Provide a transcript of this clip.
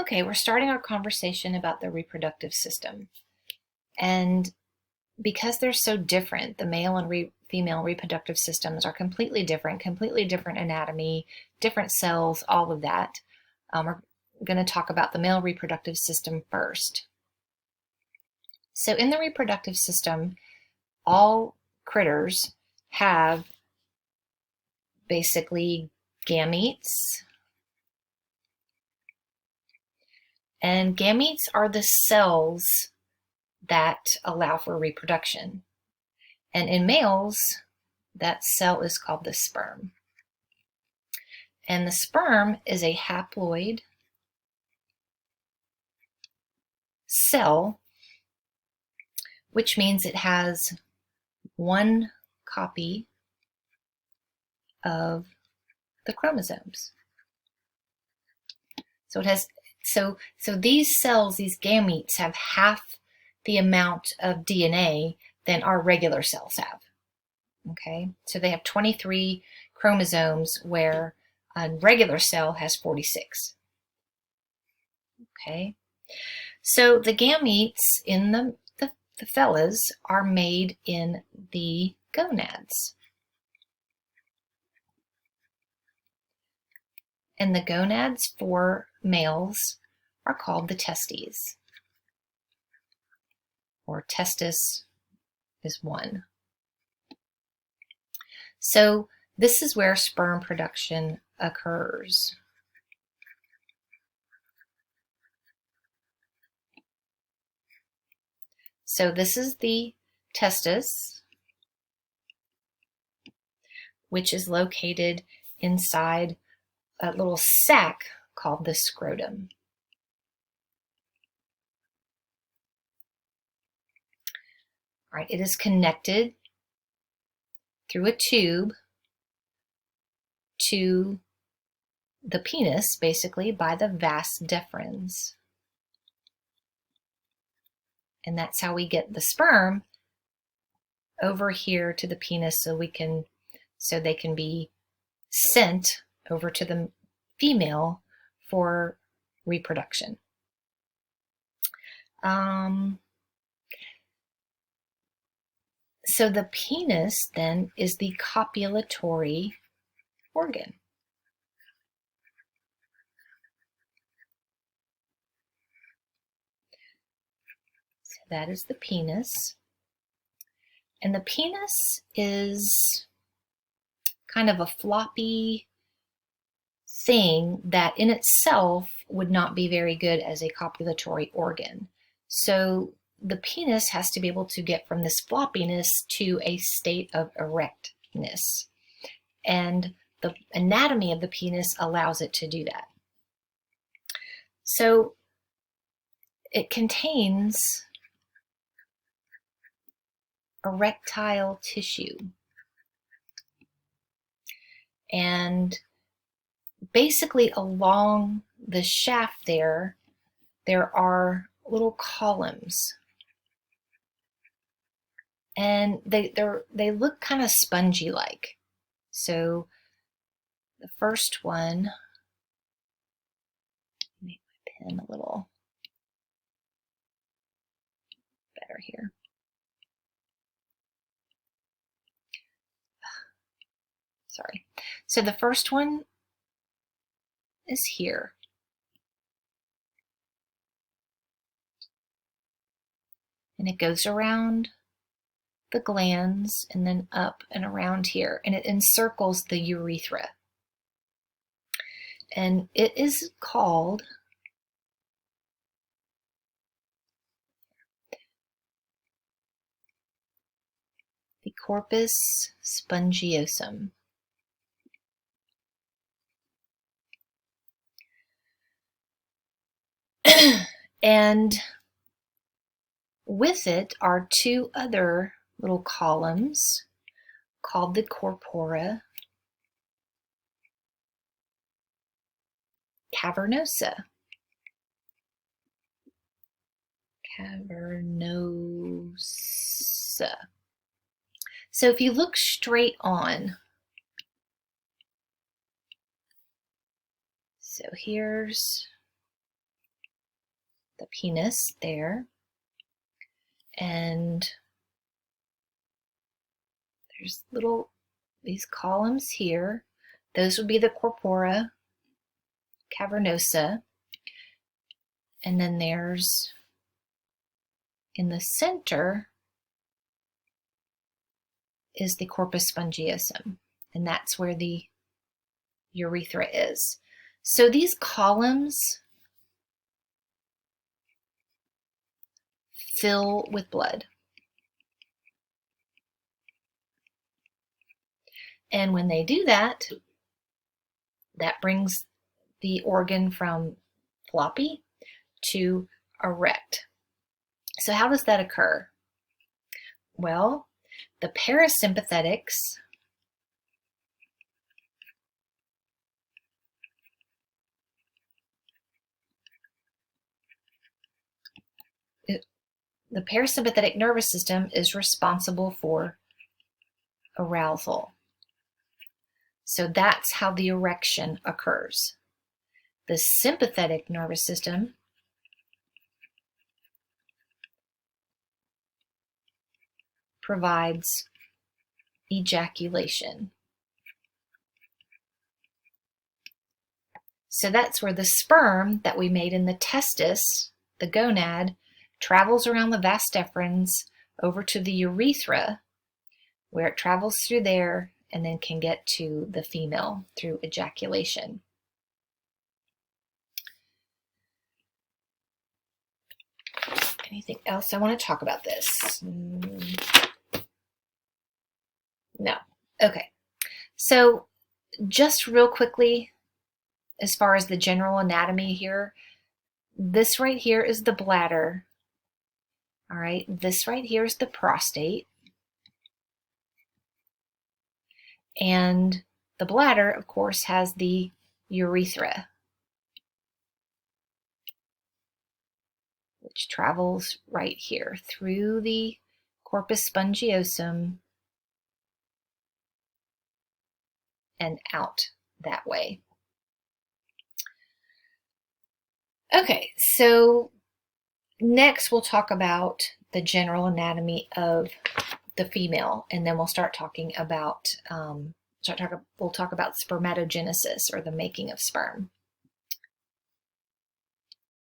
Okay, we're starting our conversation about the reproductive system. And because they're so different, the male and female reproductive systems are completely different anatomy, different cells, all of that. We're going to talk about the male reproductive system first. So in the reproductive system, all critters have basically gametes. And gametes are the cells that allow for reproduction. And in males, that cell is called the sperm. And the sperm is a haploid cell, which means it has one copy of the chromosomes. So it has so these cells, these gametes, have half the amount of DNA than our regular cells have. Okay, so they have 23 chromosomes where a regular cell has 46. Okay, so the gametes in the fellas are made in the gonads. And the gonads for males are called the testes, or testis is one. So this is where sperm production occurs. So this is the testis, which is located inside a little sac called the scrotum. All right, it is connected through a tube to the penis, basically, by the vas deferens. And that's how we get the sperm over here to the penis so they can be sent over to the female for reproduction. So the penis then is the copulatory organ. So that is the penis. And the penis is kind of a floppy thing that in itself would not be very good as a copulatory organ. So the penis has to be able to get from this floppiness to a state of erectness. And the anatomy of the penis allows it to do that. So it contains erectile tissue. And basically along the shaft there are little columns. And they look kind of spongy-like. So the first one, make my pen a little better here. Sorry. So the first one is here. And it goes around the glands and then up and around here, and it encircles the urethra. And it is called the Corpus Spongiosum. And with it are two other little columns called the Corpora Cavernosa. So if you look straight on, so here's the penis there. And there's these columns here. Those would be the Corpora Cavernosa. And then there's, in the center, is the Corpus Spongiosum. And that's where the urethra is. So these columns fill with blood. And when they do that, that brings the organ from floppy to erect. So how does that occur? Well, the parasympathetics the parasympathetic nervous system is responsible for arousal. So that's how the erection occurs. The sympathetic nervous system provides ejaculation. So that's where the sperm that we made in the testis, the gonad, travels around the vas deferens over to the urethra, where it travels through there and then can get to the female through ejaculation. Anything else I want to talk about this? No. Okay. So just real quickly, as far as the general anatomy here, this right here is the bladder. All right. This right here is the prostate. And the bladder, of course, has the urethra, which travels right here through the corpus spongiosum and out that way. Okay, so next we'll talk about the general anatomy of the female, and then we'll start talking about we'll talk about spermatogenesis, or the making of sperm.